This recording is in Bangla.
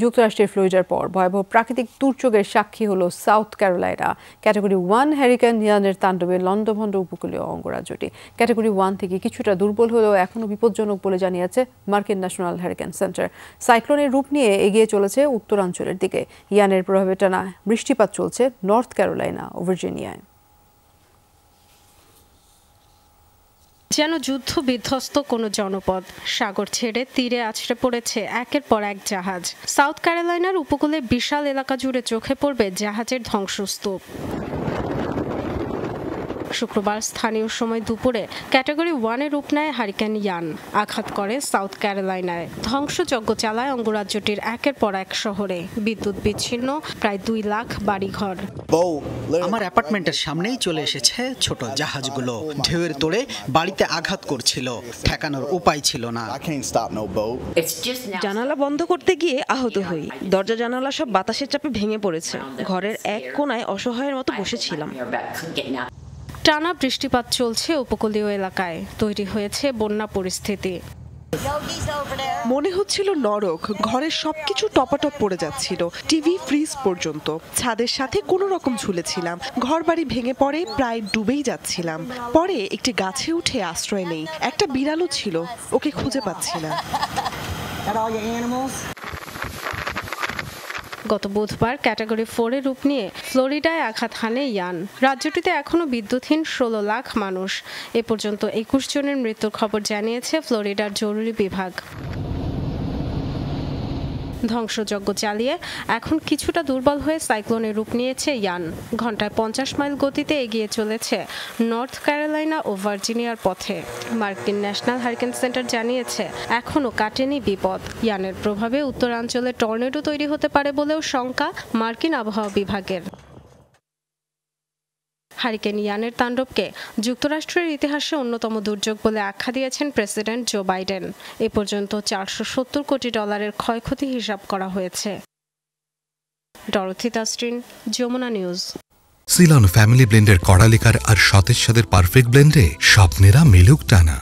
যুক্তরাষ্ট্রের ফ্লোরিডার পর ভয়াবহ প্রাকৃতিক দুর্যোগের সাক্ষী হলো সাউথ ক্যারোলাইনা। ক্যাটাগরি 1 হ্যারিকেন ইয়ানের তাণ্ডবে লণ্ডভণ্ড উপকূলীয় অঙ্গরাজ্যটি। ক্যাটাগরি 1 থেকে কিছুটা দুর্বল হলেও এখনও বিপজ্জনক বলে জানিয়েছে মার্কিন ন্যাশনাল হ্যারিকেন সেন্টার। সাইক্লোনের রূপ নিয়ে এগিয়ে চলেছে উত্তরাঞ্চলের দিকে। ইয়ানের প্রভাবে টানা বৃষ্টিপাত চলছে নর্থ ক্যারোলাইনা ও ভার্জিনিয়ায়। যেন যুদ্ধ বিধ্বস্ত কোনো জনপদ। সাগর ছেড়ে তীরে আছড়ে পড়েছে একের পর এক জাহাজ। সাউথ ক্যারোলাইনার উপকূলে বিশাল এলাকা জুড়ে চোখে পড়বে জাহাজের ধ্বংসস্তূপ। শুক্রবার স্থানীয় সময় দুপুরে ক্যাটাগরি 1-এর রূপ নেয় হারিকেন ইয়ান। আঘাত করে সাউথ ক্যারোলাইনায়। ধ্বংসযজ্ঞ চালায় অঙ্গরাজ্যটির একের পর এক শহরে। বিদ্যুৎ বিচ্ছিন্ন প্রায় 2 লাখ বাড়িঘর। আমার অ্যাপার্টমেন্টের সামনেই চলে এসেছে ছোট জাহাজগুলো। ঢেউয়ের তোড়ে বাড়িতে আঘাত করছিল, ঠেকানোর উপায় ছিল না। জানালা বন্ধ করতে গিয়ে আহত হই। দরজা জানালা সব বাতাসের চাপে ভেঙে পড়েছে। ঘরের এক কোনায় অসহায়ের মতো বসেছিলাম। টানা বৃষ্টিপাত চলছে উপকূলীয় এলাকায়। তৈরি হয়েছে বন্যা পরিস্থিতি। মনে হচ্ছিল নরক। ঘরের সবকিছু টপাটপ পড়ে যাচ্ছিল, টিভি, ফ্রিজ পর্যন্ত। ছাদের সাথে কোনো রকম ঝুলেছিলাম। ঘরবাড়ি ভেঙে পড়ে প্রায় ডুবেই যাচ্ছিলাম। পরে একটি গাছে উঠে আশ্রয় নেই। একটা বিড়ালও ছিল, ওকে খুঁজে পাচ্ছি না। গত বুধবার ক্যাটাগরি 4-এর রূপ নিয়ে ফ্লোরিডায় আঘাত হানে ইয়ান। রাজ্যটিতে এখনও বিদ্যুৎহীন 16 লাখ মানুষ। এ পর্যন্ত 21 জনের মৃত্যুর খবর জানিয়েছে ফ্লোরিডার জরুরি বিভাগ। ধ্বংসযজ্ঞ চালিয়ে এখন কিছুটা দুর্বল হয়ে সাইক্লোনের রূপ নিয়েছে ইয়ান। ঘন্টায় 50 মাইল গতিতে এগিয়ে চলেছে নর্থ ক্যারোলাইনা ও ভার্জিনিয়ার পথে। মার্কিন ন্যাশনাল হ্যারিকেন সেন্টার জানিয়েছে এখনও কাটেনি বিপদ। ইয়ানের প্রভাবে উত্তরাঞ্চলে টর্নেডো তৈরি হতে পারে বলেও শঙ্কা মার্কিন আবহাওয়া বিভাগের। হারিকেন ইয়ানের তাণ্ডবকে যুক্তরাষ্ট্রের ইতিহাসে অন্যতম দুর্যোগ বলে আখ্যা দিয়েছেন প্রেসিডেন্ট জো বাইডেন। এ পর্যন্ত $470 কোটি ক্ষয়ক্ষতি হিসাব করা হয়েছে। Dorothy Tasrin, Jamuna news. Ceylon family ব্লেন্ডের কড়া লিকার আর সতেজ স্বাদের পারফেক্ট ব্লেন্ডে স্বপ্নেরা মিলুক টানা।